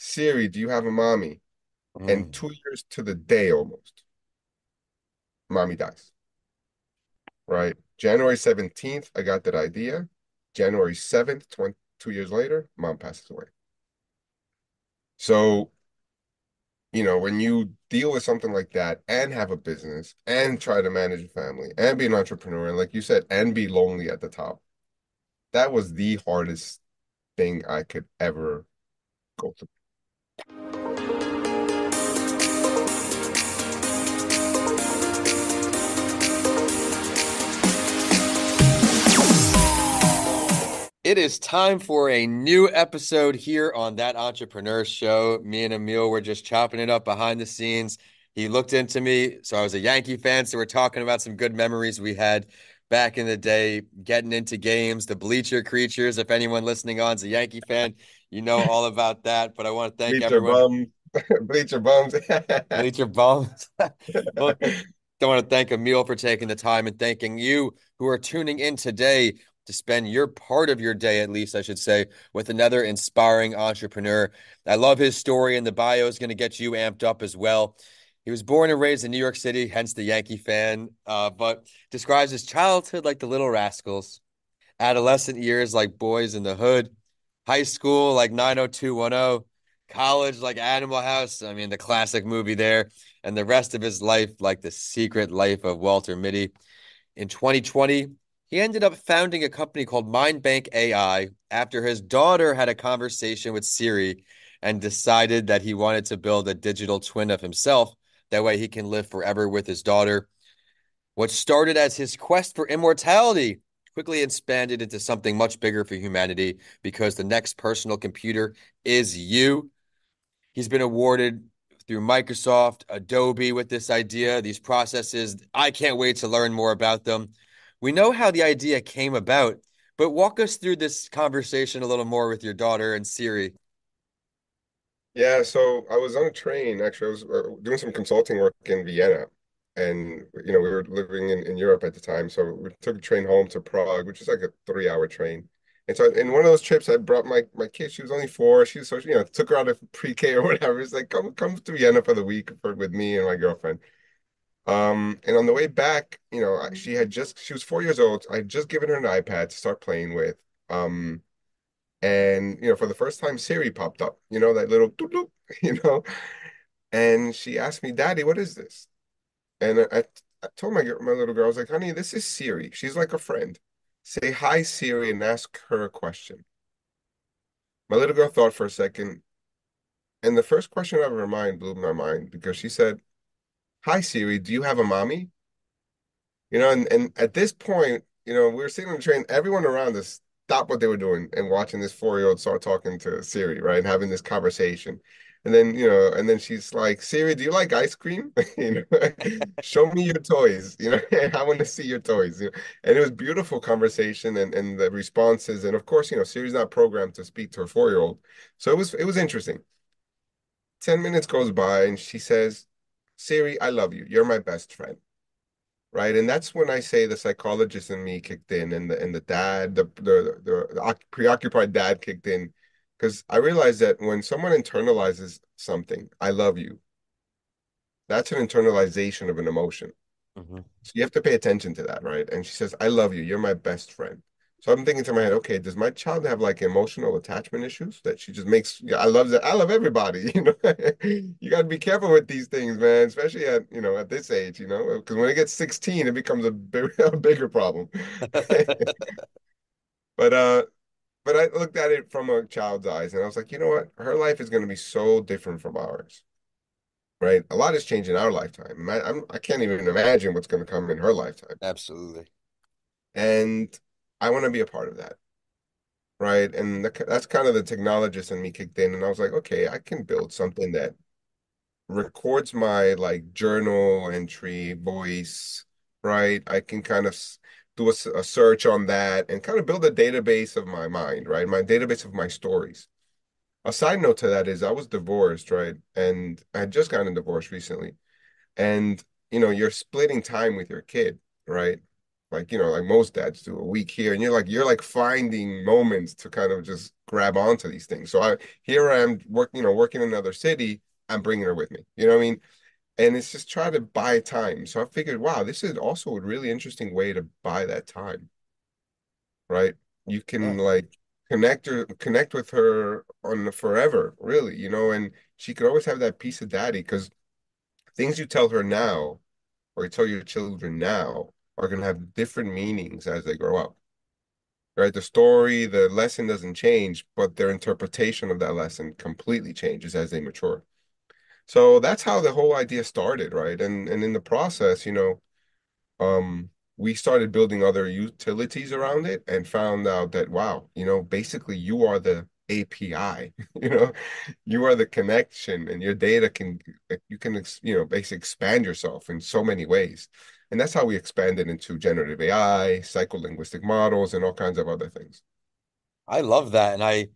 Siri, do you have a mommy? And Mm. 2 years to the day almost, mommy dies, right? January 17th, I got that idea. January 7th, 2 years later, mom passes away. So, when you deal with something like that and have a business and try to manage a family and be an entrepreneur, and like you said, and be lonely at the top, that was the hardest thing I could ever go through. It is time for a new episode here on That Entrepreneur Show. Me and Emil were just chopping it up behind the scenes. He looked into me, so I was a Yankee fan, so we're talking about some good memories we had back in the day, getting into games, the bleacher creatures. If anyone listening on is a Yankee fan, you know all about that. But I want to thank Bleacher everyone. bums, bleacher bums. Bleacher bums. Well, I want to thank Emil for taking the time and thanking you who are tuning in today to spend your part of your day, at least I should say, with another inspiring entrepreneur. I love his story, and the bio is going to get you amped up as well. He was born and raised in New York City, hence the Yankee fan, but describes his childhood like the Little Rascals, adolescent years like Boys in the Hood, high school like 90210, college like Animal House. I mean, the classic movie there, and the rest of his life like The Secret Life of Walter Mitty. In 2020, he ended up founding a company called MindBank AI after his daughter had a conversation with Siri and decided that he wanted to build a digital twin of himself. That way he can live forever with his daughter. What started as his quest for immortality quickly expanded into something much bigger for humanity because the next personal computer is you. He's been awarded through Microsoft, Adobe with this idea, these processes. I can't wait to learn more about them. We know how the idea came about, but walk us through this conversation a little more with your daughter and Siri. Yeah, so I was on a train. Actually, I was doing some consulting work in Vienna, and we were living in Europe at the time. So we took a train home to Prague, which is like a 3-hour train. And so in one of those trips, I brought my kid. She was only 4. She was so took her out of pre-K or whatever. It's like come to Vienna for the week with me and my girlfriend. And on the way back, she was 4 years old. I had just given her an iPad to start playing with. And for the first time, Siri popped up. That little doop doop. You know. And she asked me, Daddy, what is this? And I told my little girl, I was like, honey, this is Siri. She's like a friend. Say hi, Siri, and ask her a question. My little girl thought for a second, and the first question out of her mind blew my mind because she said, hi, Siri, do you have a mommy? And at this point, we were sitting on the train, everyone around us stopped what they were doing and watching this 4-year-old start talking to Siri, right? And having this conversation. And then she's like, Siri, do you like ice cream? Show me your toys. I want to see your toys. And it was beautiful conversation and the responses. And of course, Siri's not programmed to speak to her 4-year-old. So it was interesting. 10 minutes goes by and she says, Siri, I love you. You're my best friend, right? And that's when I say the psychologist in me kicked in, and the dad, the preoccupied dad kicked in, because I realized that when someone internalizes something, I love you, that's an internalization of an emotion. Mhm. So you have to pay attention to that, right? And she says, I love you, you're my best friend. So I'm thinking to my head, okay, does my child have like emotional attachment issues that she just makes? Yeah, I love that. I love everybody. You got to be careful with these things, man, especially at this age, because when it gets 16, it becomes a bigger problem. But but I looked at it from a child's eyes, and I was like, you know what? Her life is going to be so different from ours, right? A lot has changed in our lifetime. I can't even imagine what's going to come in her lifetime, Absolutely. and I want to be a part of that. Right. And that's kind of the technologist in me kicked in. And I was like, okay, I can build something that records my like journal entry voice, right? I can kind of do a search on that and kind of build a database of my mind, right? My database of my stories. A side note to that is I was divorced, right? And I had just gotten a divorce recently. And, you're splitting time with your kid, right? like like most dads do, a week here, and you're like finding moments to kind of just grab onto these things. So I am working in another city. I'm bringing her with me. You know what I mean? And it's just try to buy time. So I figured, wow, this is also a really interesting way to buy that time, right? You Yeah. can like connect with her on forever, really, and she could always have that piece of daddy because things you tell her now or you tell your children now are going to have different meanings as they grow up, right? The story, the lesson doesn't change, but their interpretation of that lesson completely changes as they mature. So that's how the whole idea started, right? And in the process, um, we started building other utilities around it and found out that, wow, basically you are the API, you are the connection and your data you can, basically expand yourself in so many ways. And that's how we expanded into generative AI, psycholinguistic models, and all kinds of other things. I love that. And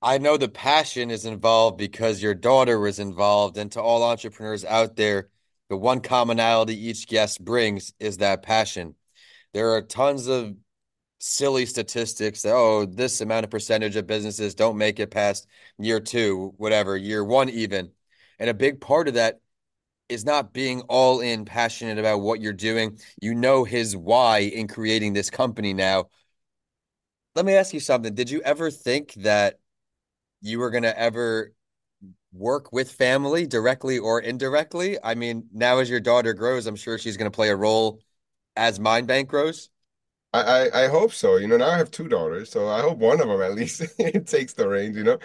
I know the passion is involved because your daughter was involved. And to all entrepreneurs out there, the one commonality each guest brings is that passion. There are tons of silly statistics that, oh, this amount of percentage of businesses don't make it past year two, whatever, year one, even. And a big part of that is not being all in passionate about what you're doing. You know his why in creating this company now. Let me ask you something. Did you ever think that you were going to ever work with family directly or indirectly? I mean, now as your daughter grows, I'm sure she's going to play a role as Mind Bank grows. I hope so. Now I have two daughters, so I hope one of them at least takes the reins. And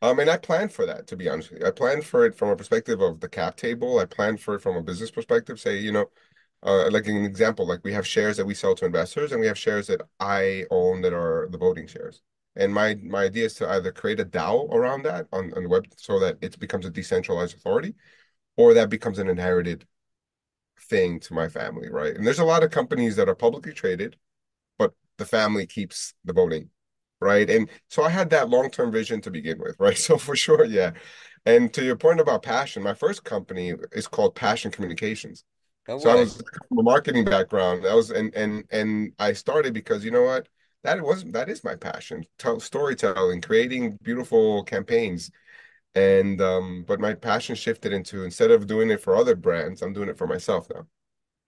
I planned for that, to be honest with you. I planned for it from a perspective of the cap table. I planned for it from a business perspective. Say, like an example, like we have shares that we sell to investors, and we have shares that I own that are the voting shares. And my idea is to either create a DAO around that on the web so that it becomes a decentralized authority, or that becomes an inherited thing to my family, right? And there's a lot of companies that are publicly traded, but the family keeps the voting, right? And so I had that long-term vision to begin with, right? So for sure, yeah. And to your point about passion, my first company is called Passion Communications. No So I way. was from a marketing background. That was and I started because you know what? That is my passion. Storytelling, creating beautiful campaigns. And but my passion shifted into instead of doing it for other brands, I'm doing it for myself now,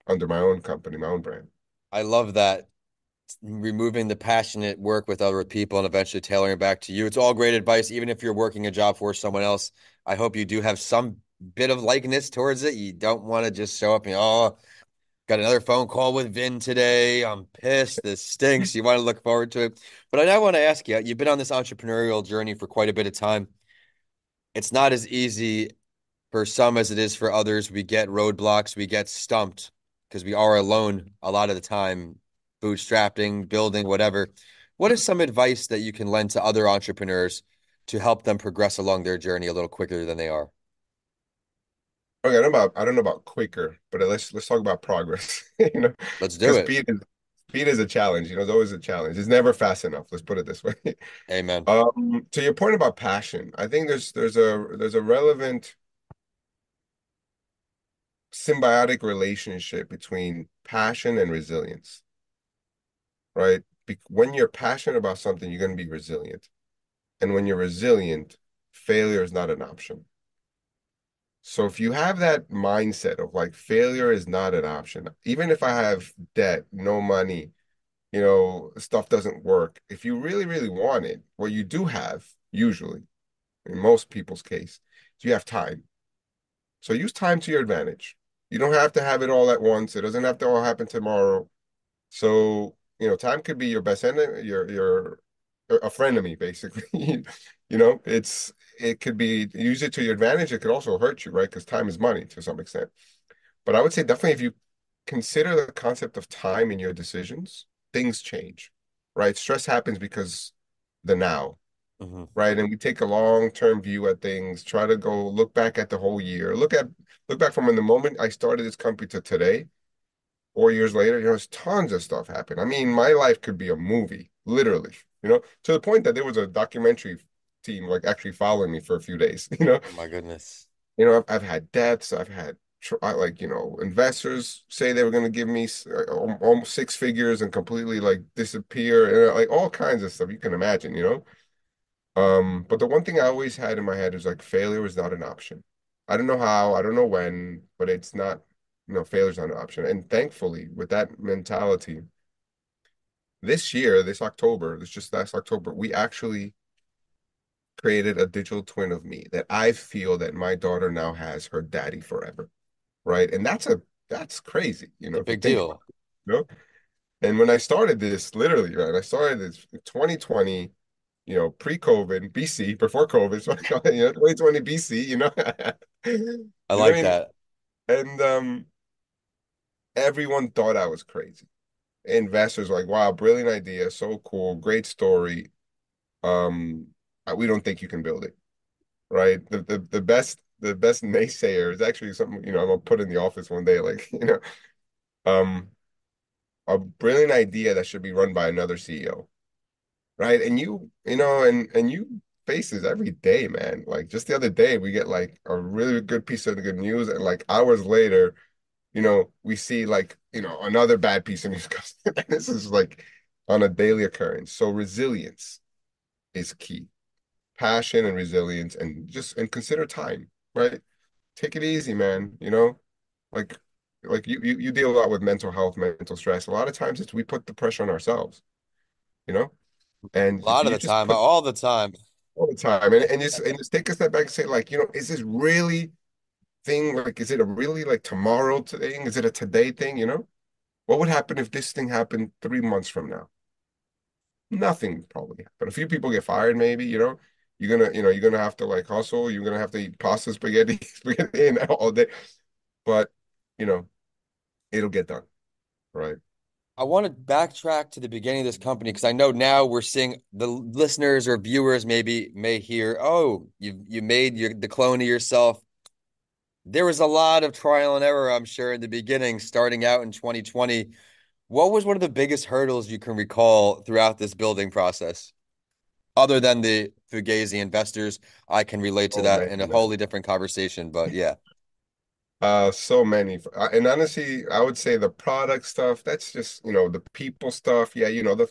under my own company, my own brand. I love that. Removing the passionate work with other people and eventually tailoring it back to you. It's all great advice, even if you're working a job for someone else. I hope you do have some bit of likeness towards it. You don't want to just show up and, oh, got another phone call with Vin today. I'm pissed. This stinks. You want to look forward to it. But I now want to ask you, you've been on this entrepreneurial journey for quite a bit of time. It's not as easy for some as it is for others. We get roadblocks, we get stumped because we are alone a lot of the time, bootstrapping, building, whatever. What is some advice that you can lend to other entrepreneurs to help them progress along their journey a little quicker than they are? Okay, I don't know about quicker, but let's talk about progress. Let's do Because it. speed is a challenge. It's always a challenge. It's never fast enough. Let's put it this way. Amen. To your point about passion, I think there's a relevant symbiotic relationship between passion and resilience, right? When you're passionate about something, you're going to be resilient, and when you're resilient, failure is not an option. So if you have that mindset of like failure is not an option, even if I have debt, no money, stuff doesn't work. If you really, really want it, what you do have, usually, in most people's case, is you have time. So use time to your advantage. You don't have to have it all at once. It doesn't have to all happen tomorrow. So, time could be your best enemy, your a friend of me, basically. It could be use it to your advantage. It could also hurt you, right? Because time is money to some extent. But I would say definitely if you consider the concept of time in your decisions, things change, right? Stress happens because the now, Hmm. right? And we take a long-term view at things, try to go look back at the whole year, look back from when the moment I started this company to today, 4 years later, there's tons of stuff happened. I mean, my life could be a movie, literally, to the point that there was a documentary team like actually following me for a few days, Oh my goodness. I've had deaths, I've had like, investors say they were going to give me almost six figures and completely like disappear and like all kinds of stuff you can imagine. But the one thing I always had in my head is like failure is not an option. I don't know how, I don't know when, but it's not, failure's not an option. And thankfully, with that mentality, this year, this October, this just last October, we actually created a digital twin of me that I feel that my daughter now has her daddy forever, right? And that's crazy, It's a if you big think about deal. it, And when I started this, literally, right, I started this in 2020, pre-COVID, BC, before COVID, so 2020 BC, I You know what like I mean? that. And everyone thought I was crazy. Investors were like, wow, brilliant idea, so cool, great story. Um, we don't think you can build it, right? The best naysayer is actually something, I'm gonna put in the office one day, like, um, a brilliant idea that should be run by another CEO, right? And you face this every day, man. Like just the other day, we get like a really good piece of good news, and like hours later, we see like, another bad piece of news. This is like on a daily occurrence. So resilience is key. Passion and resilience, and consider time, right? Take it easy, man. Like like you deal a lot with mental health, mental stress. A lot of times it's we put the pressure on ourselves, you know? And A if lot of you the just time, put all the time. all the time and just take a step back and say, like, is this really thing, like, is it a really like tomorrow thing? Is it a today thing, What would happen if this thing happened 3 months from now? Nothing would probably happen. A few people get fired, maybe, you're gonna have to like hustle, you're gonna have to eat pasta, spaghetti, spaghetti and all day. But you know, it'll get done, right? I want to backtrack to the beginning of this company because I know now we're seeing the listeners or viewers maybe may hear, oh, you made the clone of yourself. There was a lot of trial and error, I'm sure, in the beginning, starting out in 2020. What was one of the biggest hurdles you can recall throughout this building process? Other than the Fugazi investors, I can relate to Oh that man, in a man. wholly different conversation, but yeah. So many. And honestly, I would say the product stuff, that's just, the people stuff. Yeah, the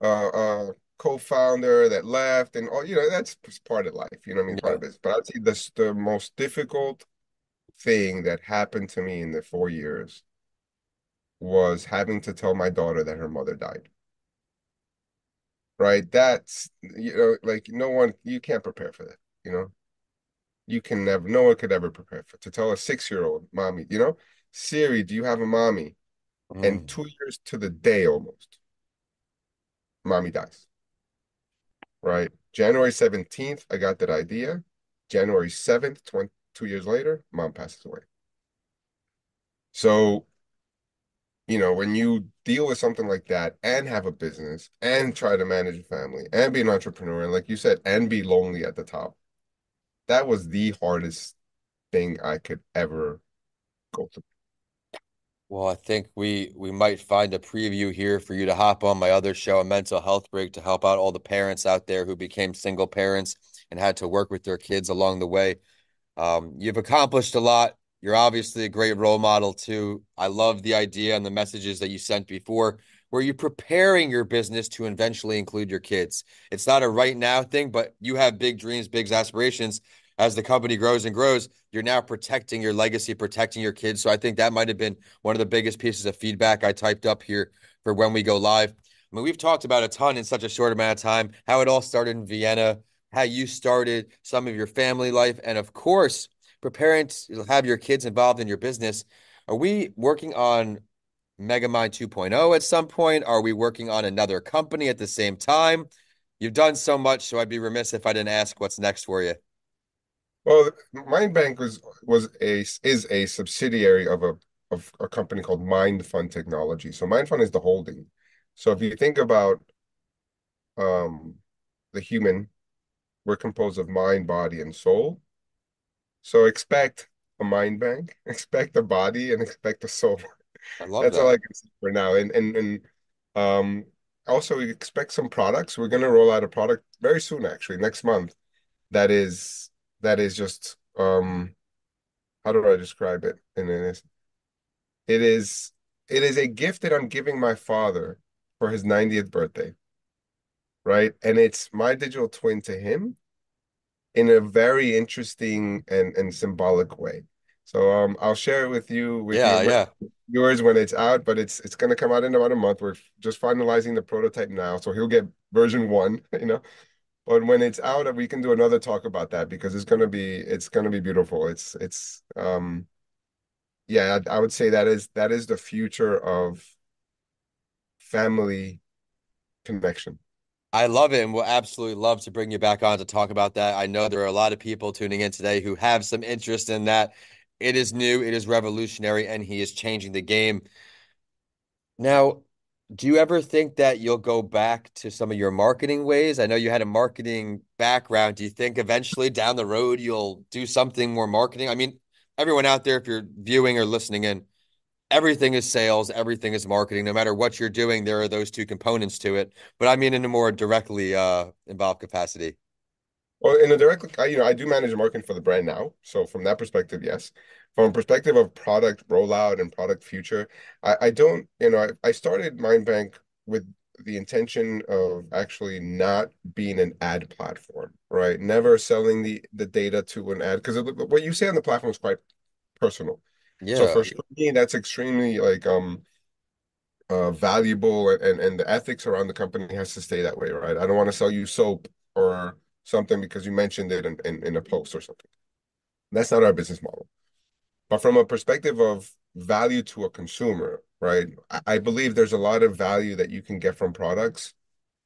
uh co-founder that left and all, that's just part of life, what I mean, part Yeah. of it. But I'd say the most difficult thing that happened to me in the 4 years was having to tell my daughter that her mother died. Right? That's, like no one, you can't prepare for that, you know? You can never, no one could ever prepare for to tell a 6-year-old, mommy, Siri, do you have a mommy? And Mm. 2 years to the day almost, mommy dies, right? January 17th, I got that idea. January 7th, 2 years later, mom passes away. So, when you deal with something like that and have a business and try to manage a family and be an entrepreneur, and like you said, and be lonely at the top, that was the hardest thing I could ever go through. Well, I think we might find a preview here for you to hop on my other show, A Mental Health Break, to help out all the parents out there who became single parents and had to work with their kids along the way. You've accomplished a lot. You're obviously a great role model too. I love the idea and the messages that you sent before, where you're preparing your business to eventually include your kids. It's not a right now thing, but you have big dreams, big aspirations. As the company grows and grows, you're now protecting your legacy, protecting your kids. So I think that might have been one of the biggest pieces of feedback I typed up here for when we go live. I mean, we've talked about a ton in such a short amount of time, how it all started in Vienna, how you started, some of your family life, and of course, preparing to have your kids involved in your business. Are we working on Megamind 2.0 at some point? Are we working on another company at the same time? You've done so much, so I'd be remiss if I didn't ask what's next for you. Well, Mindbank is a subsidiary of a company called MindFund Technology. So MindFund is the holding. So if you think about um the human, we're composed of mind, body, and soul. So expect a mind bank, expect a body, and expect a soul. I love That's all I that. can say for now. And um also we expect some products. We're gonna roll out a product very soon, actually, next month. That is just how do I describe it? And it is it is a gift that I'm giving my father for his 90th birthday, right? And it's my digital twin to him in a very interesting and symbolic way. So I'll share it with you with Yeah, your yeah. yours when it's out, but it's going to come out in about a month. We're just finalizing the prototype now, so he'll get version one, you know. But when it's out, we can do another talk about that because it's gonna be beautiful. It's yeah, I would say that is the future of family connection. I love it and will absolutely love to bring you back on to talk about that. I know there are a lot of people tuning in today who have some interest in that. It is new, it is revolutionary, and he is changing the game. Now, do you ever think that you'll go back to some of your marketing ways? I know you had a marketing background. Do you think eventually down the road you'll do something more marketing? I mean, everyone out there, if you're viewing or listening in, everything is sales, everything is marketing. No matter what you're doing, there are those two components to it. But I mean, in a more directly involved capacity. Well, in a direct, I do manage marketing for the brand now. So from that perspective, yes. From a perspective of product rollout and product future, I don't, I started Mindbank with the intention of actually not being an ad platform, right? Never selling the data to an ad because what you say on the platform is quite personal. So Yeah. for me, that's extremely like valuable and the ethics around the company has to stay that way, right? I don't want to sell you soap or something because you mentioned it in a post or something. That's not our business model. But from a perspective of value to a consumer, right? I believe there's a lot of value that you can get from products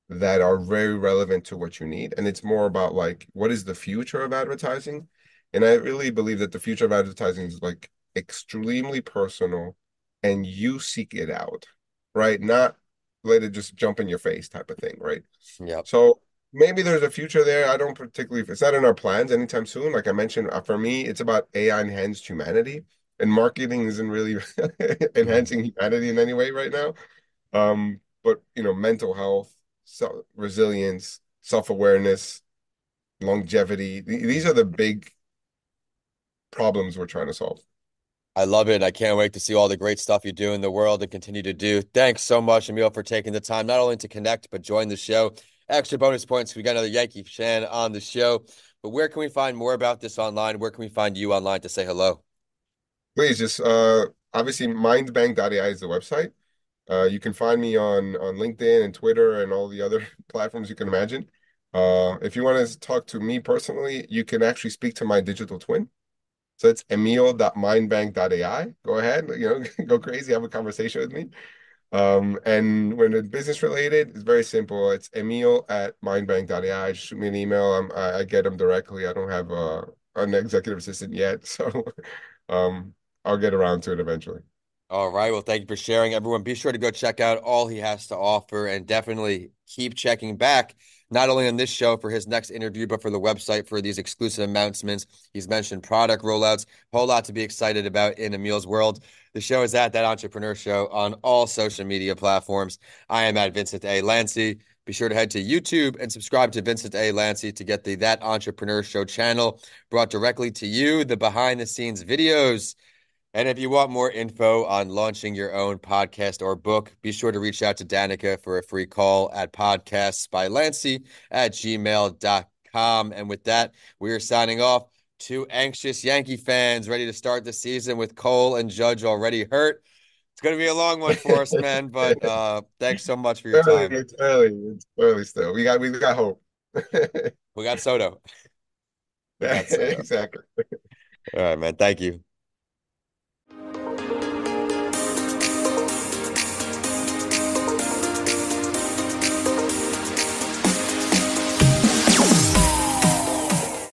that are very relevant to what you need. And it's more about like, what is the future of advertising? And I really believe that the future of advertising is like extremely personal and you seek it out, right? Not let it just jump in your face type of thing, right? Yep. So maybe there's a future there. I don't particularly, it's not in our plans anytime soon. Like I mentioned, for me, it's about AI enhanced humanity. And marketing isn't really enhancing humanity in any way right now. But mental health, resilience, self-awareness, longevity, these are the big problems we're trying to solve. I love it. I can't wait to see all the great stuff you do in the world and continue to do. Thanks so much, Emil, for taking the time not only to connect, but join the show. Extra bonus points. We got another Yankee fan on the show. But where can we find more about this online? Where can we find you online to say hello? Please just obviously mindbank.ai is the website. You can find me on LinkedIn and Twitter and all the other platforms you can imagine. If you want to talk to me personally, you can actually speak to my digital twin. So it's emil.mindbank.ai. Go ahead, go crazy, have a conversation with me. And when it's business related, it's very simple. It's Emil at mindbank.ai. Just shoot me an email. I get them directly. I don't have an executive assistant yet, so um, I'll get around to it eventually. All right. Well, thank you for sharing, everyone. Be sure to go check out all he has to offer and definitely keep checking back, not only on this show for his next interview, but for the website for these exclusive announcements. He's mentioned product rollouts, a whole lot to be excited about in Emil's world. The show is at That Entrepreneur Show on all social media platforms. I am at Vincent A. Lancy. Be sure to head to YouTube and subscribe to Vincent A. Lancy to get the That Entrepreneur Show channel brought directly to you, the behind the scenes videos. And if you want more info on launching your own podcast or book, be sure to reach out to Danica for a free call at podcastsbylancy@gmail.com. And with that, we are signing off. Two anxious Yankee fans ready to start the season with Cole and Judge already hurt. It's going to be a long one for us, man, but thanks so much for your Early, time. it's early. It's early still. We got hope. We got Soto. We got Soto. Exactly. All right, man. Thank you.